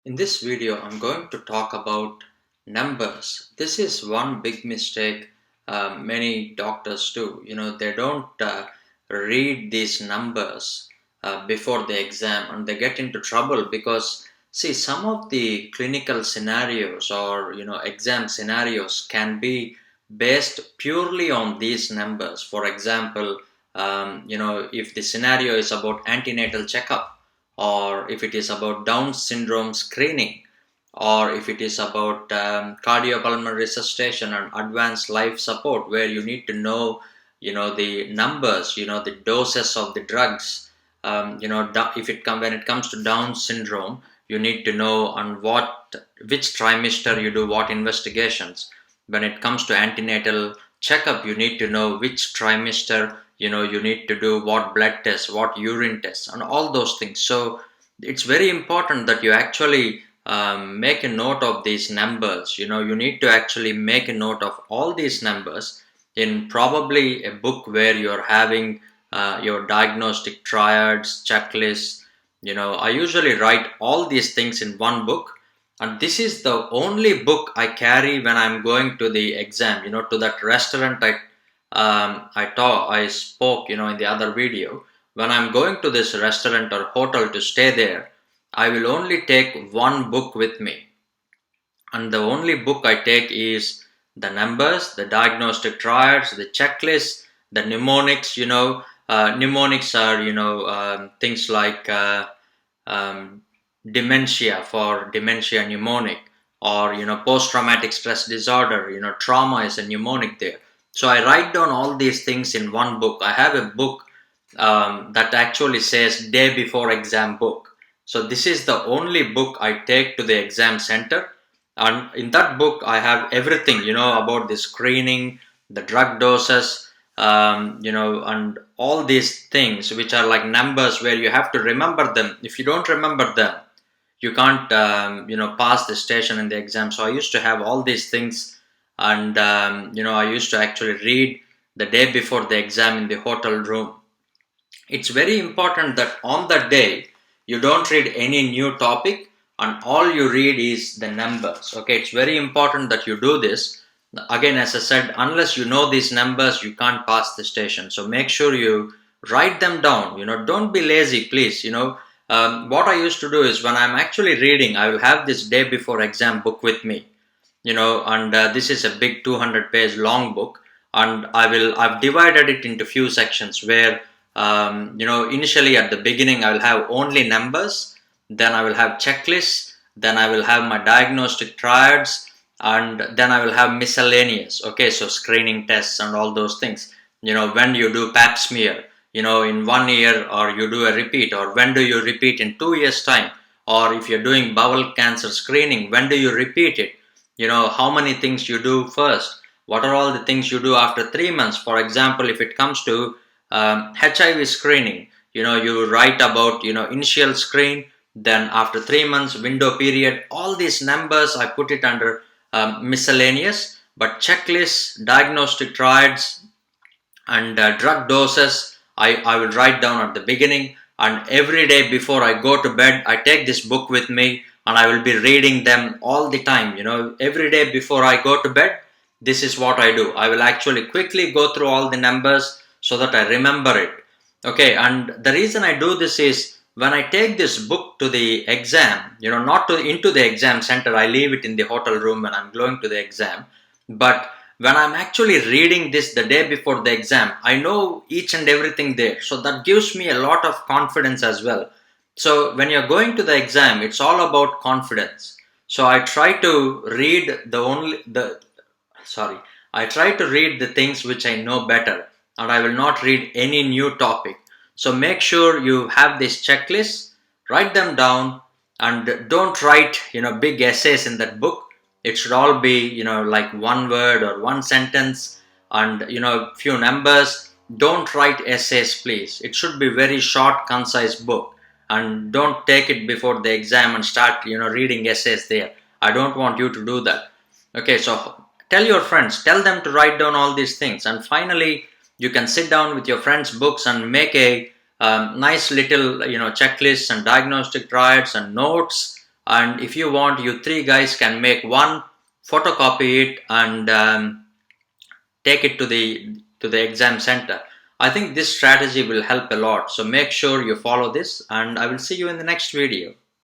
In this video, I'm going to talk about numbers. This is one big mistake many doctors do. They don't read these numbers before the exam, and they get into trouble because, see, some of the clinical scenarios or exam scenarios can be based purely on these numbers. For example, if the scenario is about antenatal checkup, or if it is about Down syndrome screening, or if it is about cardiopulmonary resuscitation and advanced life support, where you need to know, the numbers, the doses of the drugs. When it comes to Down syndrome, you need to know on which trimester you do what investigations. When it comes to antenatal checkup, you need to know which trimester you need to do what blood tests, what urine tests, and all those things. So it's very important that you actually make a note of these numbers. You need to actually make a note of all these numbers in probably a book where you're having your diagnostic triads, checklists. I usually write all these things in one book, and this is the only book I carry when I'm going to the exam. To that restaurant I spoke, in the other video. When I'm going to this restaurant or hotel to stay there, I will only take one book with me. And the only book I take is the numbers, the diagnostic triads, the checklist, the mnemonics. Mnemonics are, things like dementia for dementia mnemonic, or post-traumatic stress disorder. Trauma is a mnemonic there. So I write down all these things in one book. I have a book that actually says day before exam book. So this is the only book I take to the exam center, and in that book I have everything about the screening, the drug doses, and all these things which are like numbers where you have to remember them. If you don't remember them, you can't pass the station in the exam. So I used to have all these things, and I used to actually read the day before the exam in the hotel room. It's very important that on that day you don't read any new topic, and all you read is the numbers. Okay, it's very important that you do this. Again, as I said, unless you know these numbers, you can't pass the station. So make sure you write them down. Don't be lazy, please. What I used to do is, when I'm actually reading, I will have this day before exam book with me. And this is a big 200-page long book, and I've divided it into few sections where initially at the beginning I will have only numbers, then I will have checklists, then I will have my diagnostic triads, and then I will have miscellaneous. Okay, so screening tests and all those things. When you do pap smear, in 1 year, or you do a repeat, or when do you repeat in 2 years time, or if you're doing bowel cancer screening, when do you repeat it? How many things you do first, what are all the things you do after 3 months. For example, if it comes to HIV screening, you write about initial screen, then after 3 months window period. All these numbers I put it under miscellaneous, but checklists, diagnostic triads, and drug doses I will write down at the beginning. And every day before I go to bed, I take this book with me, and I will be reading them all the time. Every day before I go to bed, this is what I do. I will actually quickly go through all the numbers so that I remember it. Okay, and the reason I do this is, when I take this book to the exam, not into the exam center, I leave it in the hotel room when I'm going to the exam. But when I'm actually reading this the day before the exam, I know each and everything there. So that gives me a lot of confidence as well. So when you're going to the exam, it's all about confidence. So I try to read I try to read the things which I know better, and I will not read any new topic. So make sure you have this checklist, write them down, and don't write big essays in that book. It should all be like one word or one sentence, and few numbers. Don't write essays, please. It should be very short, concise book, and don't take it before the exam and start reading essays there. I don't want you to do that. Okay, so tell your friends, tell them to write down all these things, and finally you can sit down with your friends' books and make a nice little checklists and diagnostic triads and notes, and if you want, you three guys can make one, photocopy it, and take it to the exam center. I think this strategy will help a lot. So make sure you follow this, and I will see you in the next video.